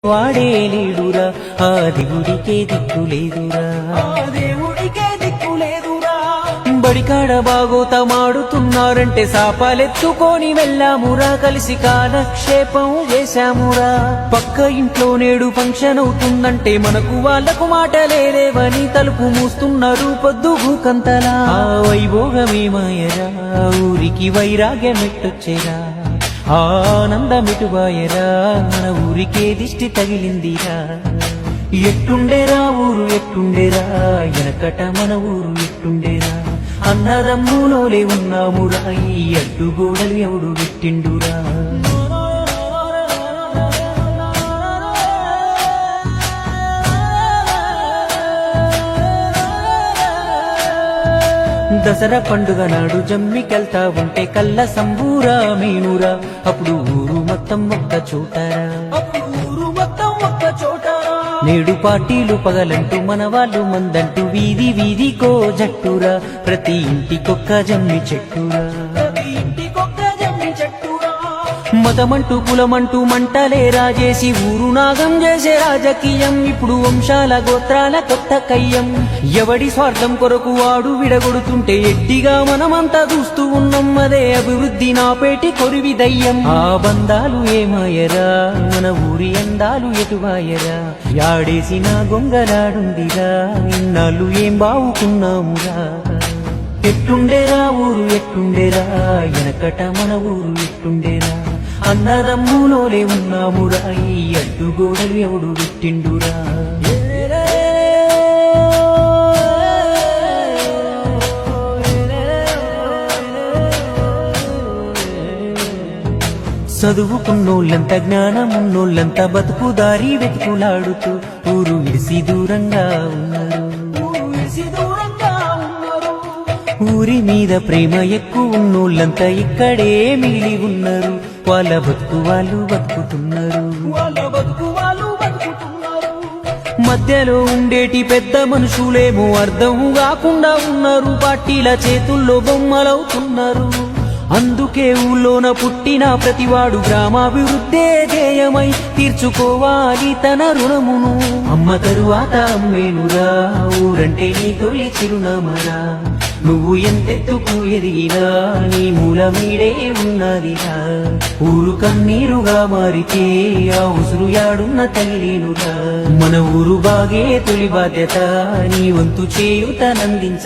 వాడే లేడురా ఆ దేవుడికే దిక్కులేదురా బడికాడ బాగోతమాడుతున్నారంటే సాపాలెత్తుకొని వెళ్ళామురా కలిసి కాలక్షేపం చేశామురా పక్క ఇంట్లో నేడు ఫంక్షన్ అవుతుందంటే మనకు వాళ్లకు మాటలేవని తలుపు మూస్తున్నారు పొద్దుగుకంతలా ఆ వైభోగమేమాయరా ఊరికి వైరాగ్యమెట్టొచ్చేరా ఆనందమిటుబాయరా మన ఊరికే దిష్టి తగిలిందిరా ఎట్టుండేరా ఊరు ఎట్టుండేరా ఎనకట మన ఊరు ఎట్టుండేరా అన్నదమ్ములోలే ఉన్నామురా ఈ అడ్డుగోడలు ఎవడు పెట్టిండురా దసరా పండుగ నాడు జమ్మికెళ్తా ఉంటే కళ్ళ సంబూరా మీనురా అప్పుడు ఊరు మొత్తం ఒక్క చోటరా నేడు పార్టీలు పగలంటూ మన వాళ్ళు మందంటూ వీధి వీధికో జట్టురా ప్రతి ఇంటికొక్క జమ్మి చెట్టురా మతమంటూ కులమంటూ మంటలే రాజేసి ఊరు నాగం చేసే రాజకీయం ఇప్పుడు వంశాల గోత్రాల కొత్త కయ్యం ఎవడి స్వార్థం కొరకు వాడు విడగొడుతుంటే ఎడ్డిగా మనమంతా చూస్తూ ఉన్నాం అదే అభివృద్ధి నాపేటి కొరివి దయ్యం ఆ బంధాలు ఏమాయరా మన ఊరి అందాలు ఎటువాయరా యాడేసిన గొంగలాడుందిరా ఇన్నాళ్ళు ఏం బావుకున్నామురా ఎట్టుండేరా ఊరు ఎట్టుండేరా ఎనకట మన ఊరు ఎట్టుండేరా అన్నదమ్ములోలే ఉన్నామురా ఈ అడ్డుగోడలు ఎవడు పెట్టిండురా చదువుకున్నోళ్ళంతా జ్ఞానమున్నోళ్ళంతా బతుకుదారి వెతుకులాడుతూ ఊరు విడిసి దూరంగా ఉన్నారు ఊరి మీద ప్రేమ ఎక్కువ ఉన్నోళ్ళంతా ఇక్కడే మిగిలి ఉన్నారు వాళ్ళ బతుకు వాళ్ళు బతుకుతున్నారు మధ్యలో ఉండేటి పెద్ద మనుషులేమో అర్థం కాకుండా ఉన్నారు పార్టీల చేతుల్లో బొమ్మలవుతున్నారు అందుకే ఊళ్ళోన పుట్టిన ప్రతివాడు గ్రామాభివృద్ధే ధ్యేయమై తీర్చుకోవాలి తన రుణమును అమ్మ తరువాత అమ్మేనురా ఊరంటే నీ తొలి చిరునామరా నువ్వు ఎంతెత్తుకు ఎదిగినా నీ మూల మీడే ఉన్నదిరా ఊరు కన్నీరుగా మారితే ఆ ఉసురు యాడున్న తల్లినురా మన ఊరు బాగే తొలి బాధ్యత నీ వంతు చేయుతనందించ